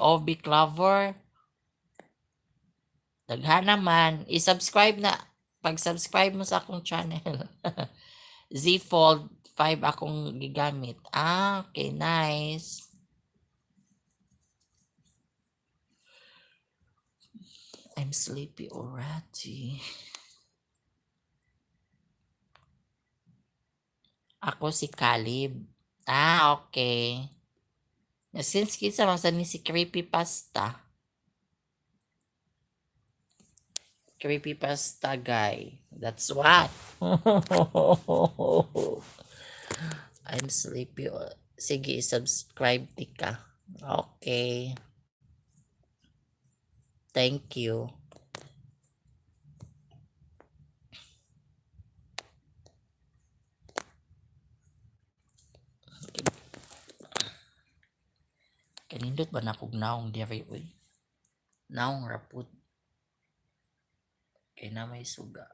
Obi Clover. Daghan naman. I-subscribe na. Pag-subscribe mo sa akong channel. Z Fold 5 akong gigamit. Okay, nice. I'm sleepy already. Ako si Caleb. Okay. Since kinsa man sa ni si Creepypasta. Creepypasta guy. That's what. I'm sleepy. Sige, subscribe tika. Okay. Thank you. Kanindot ba na kog naong diri uy? Naong rapud. Kay na may suga.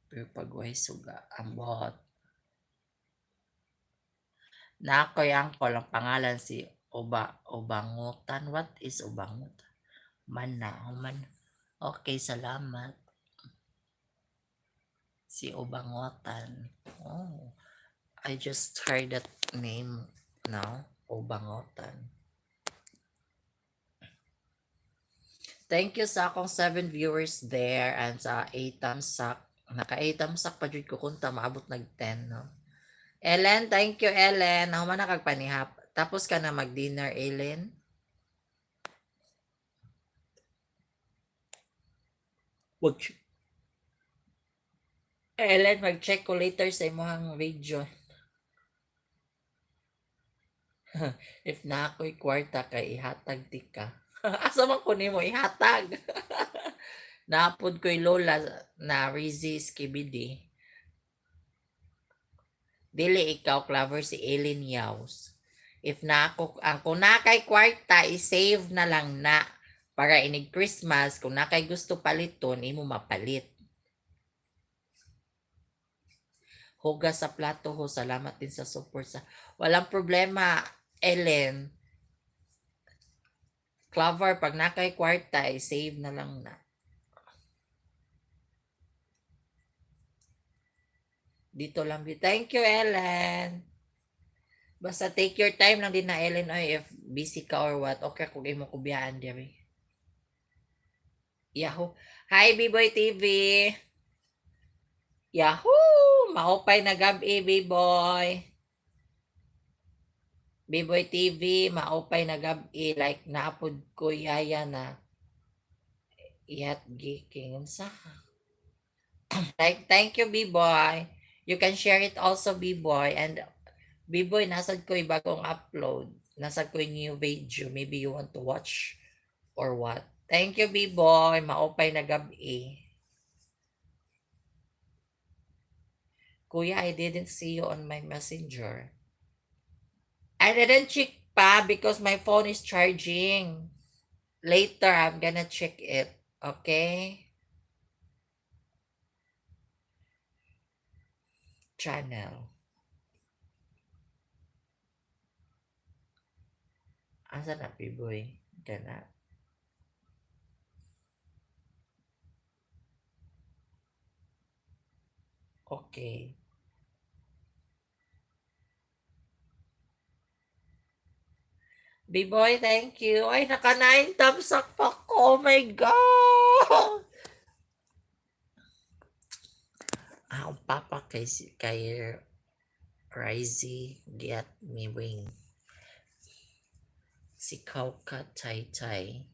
Pero pag way suga, ambot. Na ako yang ko lang pangalan si Ubangutan. What is Ubangutan? Man. Okay, salamat. Si Ubangutan. Oh, I just heard that name now. Ubangutan. Thank you sa akong 7 viewers there and sa 8 thumbs up. Naka 8 thumbs up pa jud ko kunta maabot nag 10 no. Ellen, thank you Ellen. Ako man nakagpanihap. Tapos ka na mag-dinner, Ellen? Wag. Ellen, mag-check ko later sa imong video. If na ako'y kwarta kay ihatag ti ka. Asa man ko nimo ihatag? Napod ko'y lola na Rizzy Skibidi. Dili ikaw, Clover, si Ellen Yaws. If na ako, ang kung na kay kwarta, i-save na lang na. Para inig Christmas, kung na kay gusto paliton, imo mapalit. Hugas sa plato ho, salamat din sa support sa... Walang problema, Ellen. Clover, pag na kay kwarta, i-save na lang na. Dito lang. Thank you, Ellen. Basta take your time lang din na, Ellen, oy, if busy ka or what. Okay, kung imo kubiyaan, diri. Yahoo. Hi, B-Boy TV. Yahoo! Mahupay na gabi, B-Boy. B-Boy TV, maupay na gabi. Like, naapod ko yaya na. Iyat giking. Sa like, thank you, B-Boy. You can share it also, B-Boy. And B-Boy, nasad ko yung bagong upload. Nasad ko yung new video. Maybe you want to watch or what. Thank you, B-Boy. Maupay na gabi. Kuya, I didn't see you on my messenger. I didn't check pa because my phone is charging. Later, I'm gonna check it. Okay? Channel. Asa na, B-Boy? Gana. Okay. B-Boy, thank you. Ay, naka 9 thumbs up ako. Oh my God! Ang papa kay Rizzy get me wing. Si Kauka Tai Tai.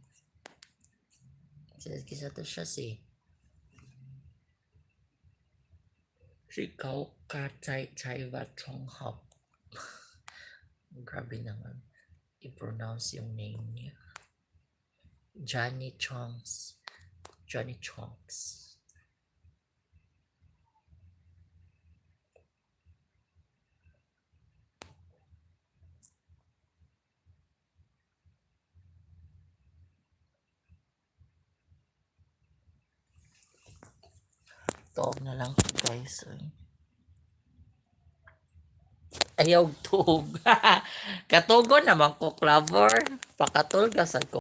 Kisa to siya si Kauka Tai Tai Vatong Hop. Grabe naman. I-pronounce yung name niya. Johnny Chonks. Tawag na lang guys. ayaw tug. Katugon naman ko, Clover. Pakatulga sad ko.